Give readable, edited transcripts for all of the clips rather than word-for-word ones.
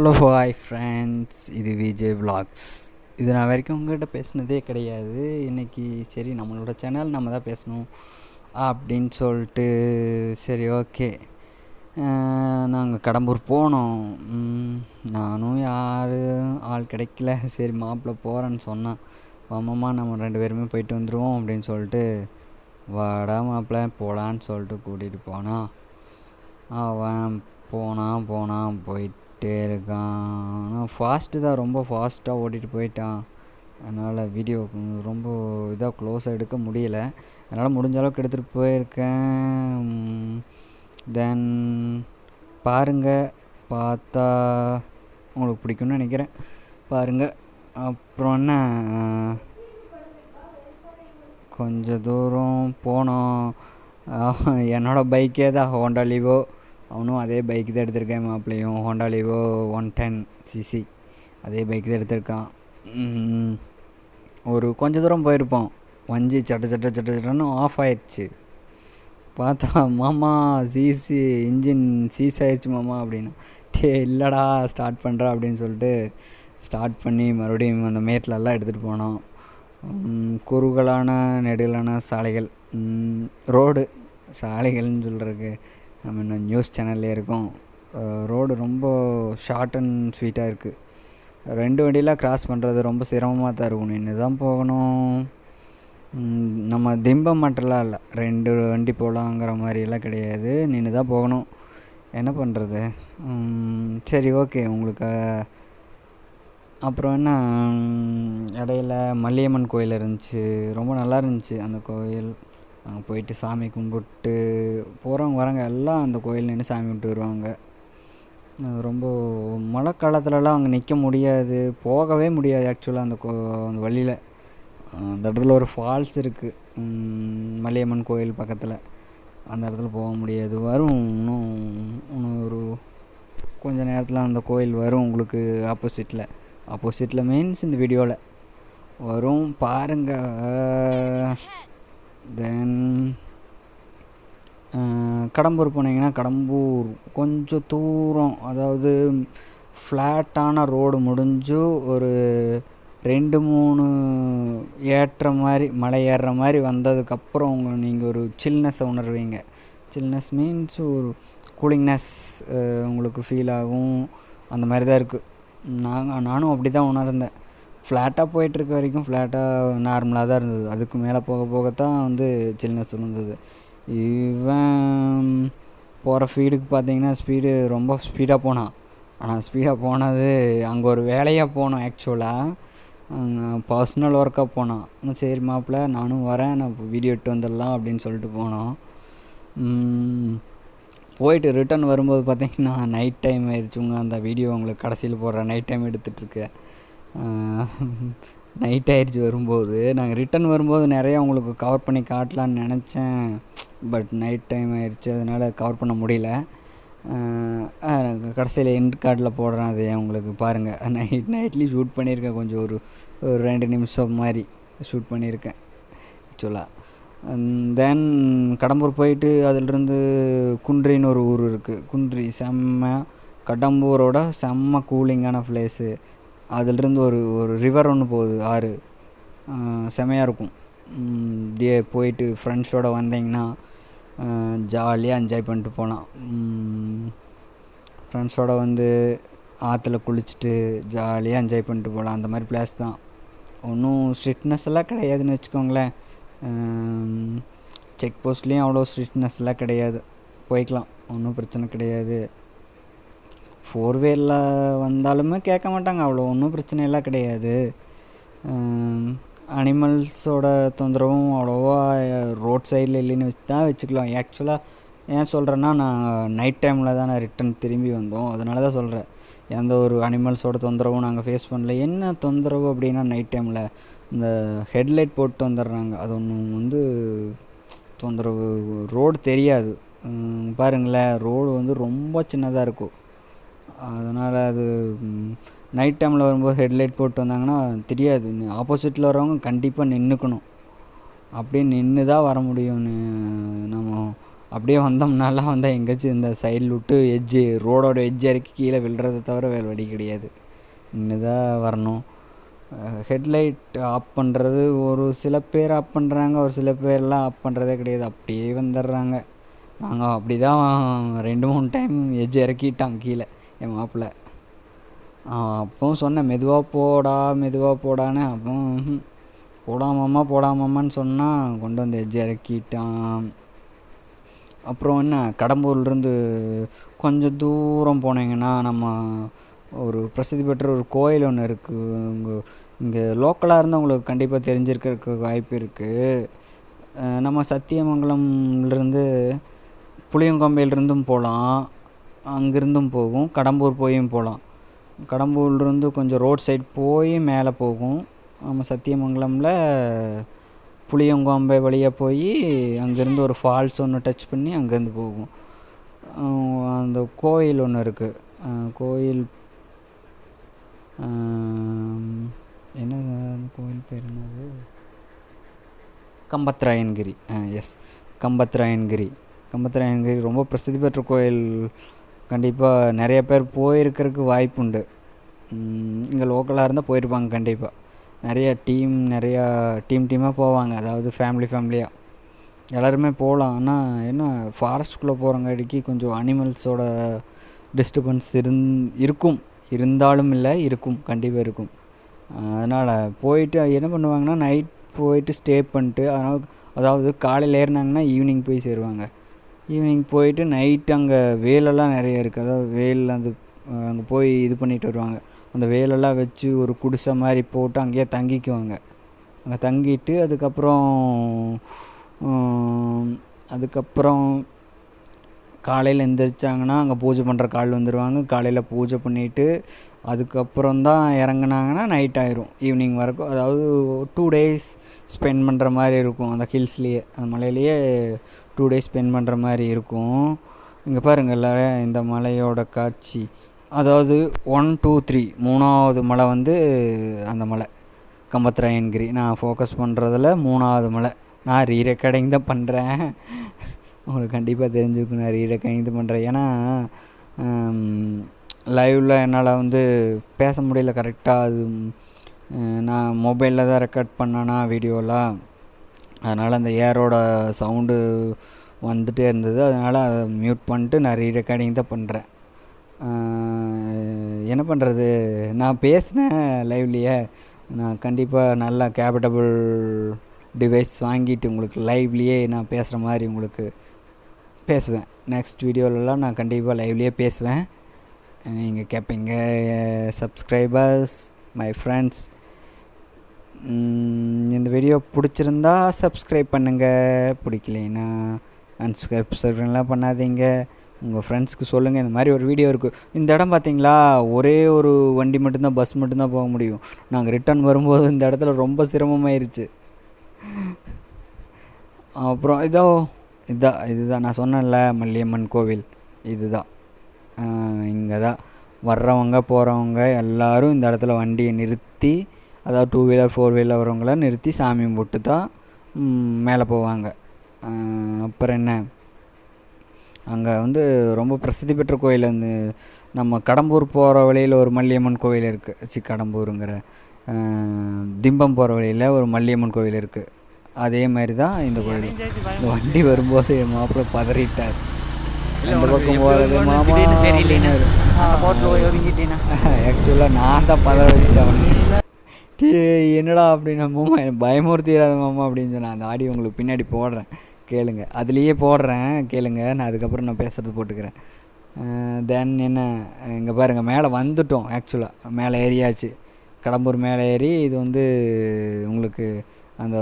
Hello hi friends, இது Vijay vlogs. இது நான் வரைக்கும் உங்கள்கிட்ட பேசினதே கிடையாது. இன்றைக்கி சரி நம்மளோட சேனல் நம்ம தான் பேசணும் அப்படின்னு சொல்லிட்டு சரி ஓகே நாங்கள் கடம்பூர் போனோம். நானும் ஆள் கிடைக்கல. சரி மாப்பிள்ளை போகிறேன்னு சொன்னான். வாமாம்மா நம்ம 2 பேருமே போயிட்டு வந்துடுவோம் அப்படின்னு சொல்லிட்டு வாடா மாப்பிள்ளை போகலான்னு சொல்லிட்டு கூட்டிகிட்டு போனான். அவன் போனான் போயிட்டே இருக்கான். ஆனால் ஃபாஸ்ட்டு தான், ரொம்ப ஃபாஸ்ட்டாக ஓட்டிகிட்டு போயிட்டான். அதனால் வீடியோ ரொம்ப இதாக க்ளோஸாக எடுக்க முடியலை. அதனால் முடிஞ்ச அளவுக்கு எடுத்துகிட்டு போயிருக்கேன். தென் பாருங்கள், பார்த்தா உங்களுக்கு பிடிக்கும்னு நினைக்கிறேன். பாருங்கள். அப்புறம் என்ன, கொஞ்சம் தூரம் போனோம். என்னோடய பைக்கே தான், ஹோண்டா லிவோ. அவனும் அதே பைக் தான் எடுத்திருக்கேன். மாப்பிள்ளையும் ஹோண்டா லிவோ 110cc அதே பைக் தான் எடுத்திருக்கான். ஒரு கொஞ்சம் தூரம் போயிருப்போம். வஞ்சி சட்டன்னு ஆஃப் ஆயிடுச்சு. பார்த்தா மாமா இன்ஜின் சீஸ் ஆயிடுச்சு மாமா அப்படின்னு. இல்லைடா ஸ்டார்ட் பண்ணுறா அப்படின்னு சொல்லிட்டு ஸ்டார்ட் பண்ணி மறுபடியும் அந்த மேட்லெல்லாம் எடுத்துகிட்டு போனோம். குறுகலான நெடுகலான சாலைகள், ரோடு சாலைகள்னு சொல்கிறதுக்கு நம்ம இன்னும் நியூஸ் சேனல்லே இருக்கோம். ரோடு ரொம்ப ஷார்ட் அண்ட் ஸ்வீட்டாக இருக்குது. 2 வண்டியெலாம் க்ராஸ் பண்ணுறது ரொம்ப சிரமமாக தான் இருக்கும். நின்று தான் போகணும். நம்ம திம்பம் மட்டும்லாம் இல்லை, 2 வண்டி போகலாங்கிற மாதிரியெல்லாம் கிடையாது, நின்று தான் போகணும். என்ன பண்ணுறது. சரி ஓகே. உங்களுக்கு அப்புறம் என்ன, இடையில மல்லியம்மன் கோயில் இருந்துச்சு. ரொம்ப நல்லா இருந்துச்சு அந்த கோயில். அங்கே போயிட்டு சாமி கும்பிட்டு போகிறவங்க வரவங்க எல்லாம் அந்த கோயில் நின்று சாமி கும்பிட்டு வருவாங்க. ரொம்ப மழை காலத்துலலாம் அங்கே நிற்க முடியாது, போகவே முடியாது ஆக்சுவலாக. அந்த வழியில் அந்த இடத்துல ஒரு ஃபால்ஸ் இருக்குது, மல்லியம்மன் கோயில் பக்கத்தில். அந்த இடத்துல போக முடியாது. வரும் இன்னும் ஒரு கொஞ்சம் நேரத்தில் அந்த கோயில் வரும் உங்களுக்கு ஆப்போசிட்டில் மீன்ஸ் இந்த வீடியோவில் வரும், பாருங்கள். தென் கடம்பூர் போனீங்கன்னா, கடம்பூர் கொஞ்சம் தூரம், அதாவது ஃப்ளாட்டான ரோடு முடிஞ்சு ஒரு 2-3 ஏற்ற மாதிரி மலை ஏறுற மாதிரி வந்ததுக்கப்புறம் நீங்கள் ஒரு சில்னஸை உணர்வீங்க. சில்னஸ் மீன்ஸ் ஒரு கூலிங்னஸ் உங்களுக்கு ஃபீல் ஆகும். அந்த மாதிரி தான் இருக்குது. நானும் அப்படி தான் உணர்ந்தேன். ஃப்ளாட்டாக போயிட்டுருக்க வரைக்கும் ஃப்ளாட்டாக நார்மலாக தான் இருந்தது. அதுக்கு மேலே போகத்தான் சில்னஸ் இருந்தது. இவன் போகிற ஸ்பீடுக்கு பார்த்தீங்கன்னா ஸ்பீடு ரொம்ப ஸ்பீடாக போனான். ஆனால் ஸ்பீடாக போனது அங்கே ஒரு வேலையாக போனோம். ஆக்சுவலாக பர்சனல் ஒர்க்காக போனான். சரி மாப்பிள்ள நானும் வரேன், நான் வீடியோ எடுத்து வந்துடலாம் அப்படின்னு சொல்லிட்டு போனோம். போயிட்டு ரிட்டன் வரும்போது பார்த்திங்கன்னா நைட் டைம் ஆயிடுச்சுங்க. அந்த வீடியோ உங்களுக்கு கடைசியில் போடுறேன். Night time எடுத்துகிட்ருக்கேன். நைட் ஆயிடுச்சு வரும்போது. நாங்கள் ரிட்டன் வரும்போது நிறையா உங்களுக்கு கவர் பண்ணி காட்டலான்னு நினச்சேன். பட் நைட் டைம் ஆயிடுச்சு, அதனால் கவர் பண்ண முடியல. கடைசியில் எண்ட் கார்டில் போடுறேன், அது உங்களுக்கு பாருங்கள். நைட்லேயும் ஷூட் பண்ணியிருக்கேன். கொஞ்சம் ஒரு 2 நிமிஷம் மாதிரி ஷூட் பண்ணியிருக்கேன் ஆக்சுவலாக. தென் கடம்பூர் போயிட்டு அதிலிருந்து குன்றின்னு ஒரு ஊர் இருக்குது. குன்றி கடம்பூரோட செம்ம கூலிங்கான பிளேஸு. அதிலிருந்து ஒரு ரிவர் ஒன்று போகுது, ஆறு, செமையாக இருக்கும். போயிட்டு ஃப்ரெண்ட்ஸோடு வந்தீங்கன்னா ஜாலியாக என்ஜாய் பண்ணிட்டு போகலாம். ஃப்ரெண்ட்ஸோடு வந்து ஆற்றுல குளிச்சுட்டு ஜாலியாக என்ஜாய் பண்ணிட்டு போகலாம். அந்த மாதிரி பிளேஸ் தான். ஒன்றும் ஸ்ட்ரிக்ட்னஸ் எல்லாம் கிடையாதுன்னு வச்சுக்கோங்களேன். செக் போஸ்ட்லேயும் அவ்வளோ ஸ்ட்ரிக்ட்னஸ்லாம் கிடையாது, போய்க்கலாம், ஒன்றும் பிரச்சனை கிடையாது. 4 வேல வந்தாலுமே கேட்க மாட்டாங்க, அவ்வளோ ஒன்றும் பிரச்சனையெல்லாம் கிடையாது. அனிமல்ஸோட தொந்தரவும் அவ்வளோவா ரோட் சைடில் இல்லைன்னு வச்சுக்கலாம். ஆக்சுவலாக ஏன் சொல்கிறேன்னா, நான் நைட் டைமில் தான் ரிட்டன் திரும்பி வந்தோம். அதனால தான் சொல்கிறேன், எந்த ஒரு அனிமல்ஸோட தொந்தரவும் நாங்கள் ஃபேஸ் பண்ணல. என்ன தொந்தரவு அப்படின்னா, நைட் டைமில் இந்த ஹெட்லைட் போட்டு வந்துடுறாங்க, அது ஒன்று தொந்தரவு. ரோடு தெரியாது பாருங்களேன், ரோடு ரொம்ப சின்னதாக இருக்கும். அதனால் அது நைட் டைமில் வரும்போது ஹெட்லைட் போட்டு வந்தாங்கன்னா தெரியாது. ஆப்போசிட்டில் வரவங்க கண்டிப்பாக நின்றுக்கணும். அப்படியே நின்று தான் வர முடியும்னு நம்ம அப்படியே வந்தோம்னாலாம் வந்தால் எங்கேயாச்சும் இந்த சைடில் விட்டு எட்ஜு ரோடோட எட்ஜ் இறக்கி கீழே விழுறதை தவிர வேறு வழி கிடையாது. இன்னுதான் வரணும். ஹெட்லைட் ஆஃப் பண்ணுறது ஒரு சில பேர் ஆஃப் பண்ணுறாங்க, ஒரு சில பேர்லாம் ஆஃப் பண்ணுறதே கிடையாது, அப்படியே வந்துடுறாங்க. நாங்கள் அப்படி தான் 2-3 டைம் எட்ஜ் இறக்கிட்டாங்க கீழே என் மாப்பிள்ள. அப்பவும் சொன்னேன் மெதுவாக போடான்னு. அப்போ போடாமம்மான்னு சொன்னால் கொண்டு வந்து எட்ஜ் இறக்கிட்டான். அப்புறம் என்ன, கடம்பூர்லேருந்து கொஞ்சம் தூரம் போனீங்கன்னா நம்ம ஒரு பிரசித்தி பெற்ற ஒரு கோயில் ஒன்று இருக்குது. இங்கே லோக்கலாக இருந்தால் உங்களுக்கு கண்டிப்பாக தெரிஞ்சிருக்கிறதுக்கு வாய்ப்பு இருக்குது. நம்ம சத்தியமங்கலம்லேருந்து புளியங்கொம்பையிலிருந்தும் போகலாம், அங்கேருந்தும் போகும், கடம்பூர் போயும் போகலாம். கடம்பூர்லேருந்து கொஞ்சம் ரோட் சைட் போய் மேலே போகும். நம்ம சத்தியமங்கலமில் புளியங்கொம்பை வழியாக போய் அங்கேருந்து ஒரு ஃபால்ஸ் ஒன்று டச் பண்ணி அங்கேருந்து போகும். அந்த கோயில் ஒன்று இருக்குது. கோயில் என்ன, அந்த கோயில் பேர் என்னது, கம்பத்ராயன்கிரி. எஸ், கம்பத்ராயன்கிரி ரொம்ப பிரசித்தி பெற்ற கோயில். கண்டிப்பாக நிறைய பேர் போயிருக்கிறதுக்கு வாய்ப்பு உண்டு. இங்கே லோக்கலாக இருந்தால் போயிருப்பாங்க கண்டிப்பாக. நிறையா டீமாக போவாங்க, அதாவது ஃபேமிலியாக எல்லோருமே போகலாம். ஆனால் என்ன, ஃபாரஸ்ட்குள்ளே போகிறங்காட்டிக்கு கொஞ்சம் அனிமல்ஸோட டிஸ்டர்பன்ஸ் இருந்தாலும் இல்லை, கண்டிப்பாக இருக்கும். அதனால் போயிட்டு என்ன பண்ணுவாங்கன்னா, நைட் போயிட்டு ஸ்டே பண்ணிட்டு, அதாவது காலையில் ஏறினாங்கன்னா ஈவினிங் போய் சேருவாங்க. ஈவினிங் போயிட்டு நைட்டு அங்கே வேலெல்லாம் நிறைய இருக்குது. அதாவது வேல் அங்கே போய் இது பண்ணிட்டு வருவாங்க. அந்த வேலெல்லாம் வச்சு ஒரு குடிசை மாதிரி போட்டு அங்கேயே தங்கிக்குவாங்க. அங்கே தங்கிட்டு அதுக்கப்புறம் காலையில் எந்திரிச்சாங்கன்னா அங்கே பூஜை பண்ணுற கால் வந்துடுவாங்க. காலையில் பூஜை பண்ணிவிட்டு அதுக்கப்புறம் தான் இறங்குனாங்கன்னா நைட் ஆயிரும், ஈவினிங் வரைக்கும். அதாவது 2 days ஸ்பெண்ட் பண்ணுற மாதிரி இருக்கும். அந்த ஹில்ஸ்லேயே, அந்த மலையிலேயே 2 days ஸ்பெண்ட் பண்ணுற மாதிரி இருக்கும். இங்கே பாருங்கள் எல்லோரும் இந்த மலையோட காட்சி. அதாவது 1, 2, 3 3வது மலை வந்து அந்த மலை கம்பத்ராயன்கிரி. நான் ஃபோக்கஸ் பண்ணுறதில் 3வது மலை. நான் ரீரெக்கார்டிங் தான் பண்ணுறேன், உங்களுக்கு கண்டிப்பாக தெரிஞ்சுக்கணும். நான் ரீரெக்கார்டிங் தான் பண்ணுறேன். ஏன்னா லைவில் என்னால் வந்து பேச முடியல கரெக்டாக. அது நான் மொபைலில் தான் ரெக்கார்ட் பண்ணேன்னா வீடியோலாம், அதனால் அந்த ஏரோட சவுண்டு வந்துகிட்டே இருந்தது. அதனால் அதை மியூட் பண்ணிட்டு நான் ரீரெக்கார்டிங் தான் பண்ணுறேன். என்ன பண்ணுறது, நான் பேசினேன் லைவ்லேயே. நான் கண்டிப்பாக நல்லா கேபட்டபிள் டிவைஸ் வாங்கிட்டு உங்களுக்கு லைவ்லேயே நான் பேசுகிற மாதிரி உங்களுக்கு பேசுவேன். நெக்ஸ்ட் வீடியோலலாம் நான் கண்டிப்பாக லைவ்லேயே பேசுவேன், நீங்கள் கேட்பீங்க. சப்ஸ்கிரைபர்ஸ், மை ஃப்ரெண்ட்ஸ், இந்த வீடியோ பிடிச்சிருந்தா சப்ஸ்கிரைப் பண்ணுங்கள், பிடிக்கலைன்னா அன்சப்ஸ்கிரைப்லாம் பண்ணாதீங்க. உங்கள் ஃப்ரெண்ட்ஸ்க்கு சொல்லுங்கள், இந்த மாதிரி ஒரு வீடியோ இருக்குது. இந்த இடம் பார்த்தீங்களா, ஒரே ஒரு வண்டி மட்டும்தான், பஸ் மட்டும்தான் போக முடியும். நாங்கள் ரிட்டர்ன் வரும்போது இந்த இடத்துல ரொம்ப சிரமமாயிருச்சு. அப்புறம் இதுதான் நான் சொன்னேன்ல, மல்லியம்மன் கோவில். இதுதான், இங்கே தான் வர்றவங்க போகிறவங்க எல்லோரும் இந்த இடத்துல வண்டியை நிறுத்தி, அதாவது 2 wheeler 4 wheeler வரவங்கள நிறுத்தி சாமி கும்பிட்டு தான் மேலே போவாங்க. அப்புறம் என்ன, அங்கே வந்து ரொம்ப பிரசித்தி பெற்ற கோயில். நம்ம கடம்பூர் போகிற வழியில் ஒரு மல்லியம்மன் கோவில் இருக்குது. கடம்பூருங்கிற திம்பம் போகிற வழியில் ஒரு மல்லியம்மன் கோவில் இருக்குது. அதே மாதிரி தான் இந்த கோயில். இந்த வண்டி வரும்போது என் மாப்பிள்ளை பதறிட்டார். இந்த பக்கம் போகிறது மாமா ஆக்சுவலாக நான் தான் பதற வச்சுட்டேன். என்னடா அப்படின்னா, மாமா பயமுறுத்திடாத மாமா அப்படின்னு சொன்னேன். அந்த ஆடியோ உங்களுக்கு பின்னாடி போடுறேன், கேளுங்க. அதுலேயே போடுறேன், கேளுங்க. நான் அதுக்கப்புறம் நான் பேசுகிறது போட்டுக்கிறேன். தென் என்ன, இங்கே பாருங்கள், மேலே வந்துட்டோம். ஆக்சுவலாக மேலே ஏறியாச்சு, கடம்பூர் மேலே ஏறி. இது வந்து உங்களுக்கு அந்த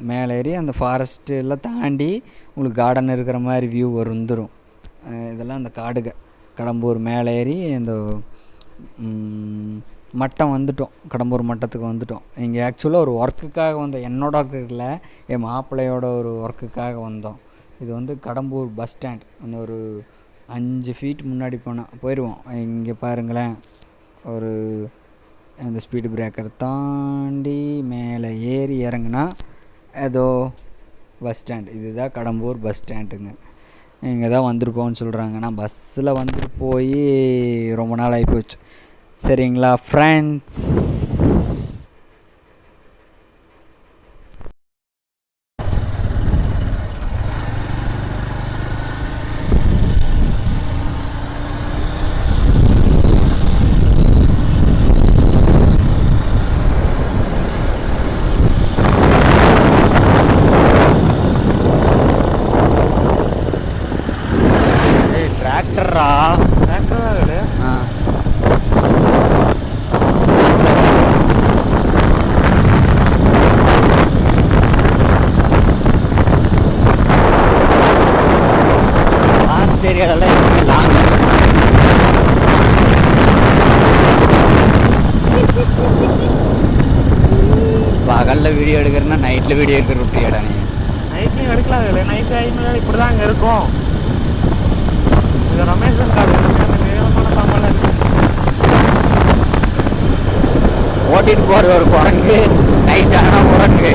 மேலே ஏறி அந்த ஃபாரஸ்ட்டெல்லாம் தாண்டி உங்களுக்கு கார்டன் இருக்கிற மாதிரி வியூ வந்துடும். இதெல்லாம் அந்த காடுக. கடம்பூர் மேலே ஏறி அந்த மட்டம் வந்துட்டோம், கடம்பூர் மட்டத்துக்கு வந்துட்டோம். இங்கே ஆக்சுவலாக ஒரு ஒர்க்குக்காக வந்தோம், என்னோட ஒர்க்கு இல்லை, என் மாப்பிள்ளையோட ஒரு ஒர்க்குக்காக வந்தோம். இது வந்து கடம்பூர் பஸ் ஸ்டாண்ட். இன்னும் ஒரு 5 feet முன்னாடி போயிடுவோம். இங்கே பாருங்களேன், ஒரு அந்த ஸ்பீடு பிரேக்கர் தாண்டி மேலே ஏறி இறங்குனா ஏதோ பஸ் ஸ்டாண்ட். இதுதான் கடம்பூர் பஸ் ஸ்டாண்டுங்க. இங்கே தான் வந்திருப்போம்னு சொல்கிறாங்க. நான் பஸ்ஸில் வந்துட்டு போய் ரொம்ப நாள் ஆகிப்போச்சு. சரிங்களா ஃப்ரெண்ட்ஸ்? டிராக்டரா? டிராக்டரா? ஆ லாஸ்ட் ஏரியாலெல்லாம் லாங் பகலில் வீடியோ எடுக்கிறேன்னா நைட்டில் வீடியோ எடுக்கிற ரொட்டியாடா நீ? நைட்லையும் எடுக்கலாம். நைட் டைமில் இப்படி தான் அங்கே இருக்கும். இது ரமேஷன் காடு நேரமான சாமான்லாம் இருக்கு. ஓட்டிட்டு போகிற ஒரு குரங்கு, நைட் ஆனால் குரங்கு.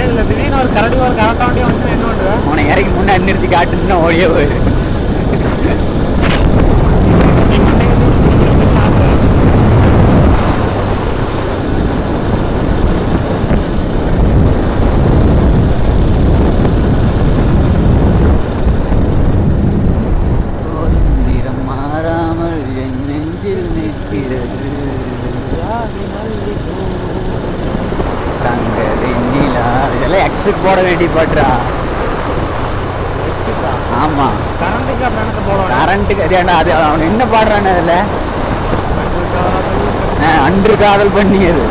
இதில் திடீர்னு ஒரு கரடி ஒரு கரெக்டாக வண்டியும் வந்துச்சுன்னா என்ன பண்ணுவேன்? உன்னை இறக்கி முன்னாடி நிறுத்தி காட்டுன்னா ஓடியே போயிடு. மாறாமல் என் நெஞ்சில் நிற்கிறது தங்க வெண்ணிலா. இதெல்லாம் எக்ஸுக்கு போட வேண்டிய பாட்டுறா. ஆமாம், கரண்ட்டுக்கு அப்படி போடுவாங்க. கரண்ட்டுக்கு ஏன்னா அது அவன் என்ன பாடுறான்னு அதில் அன்று காதல் பண்ணியது.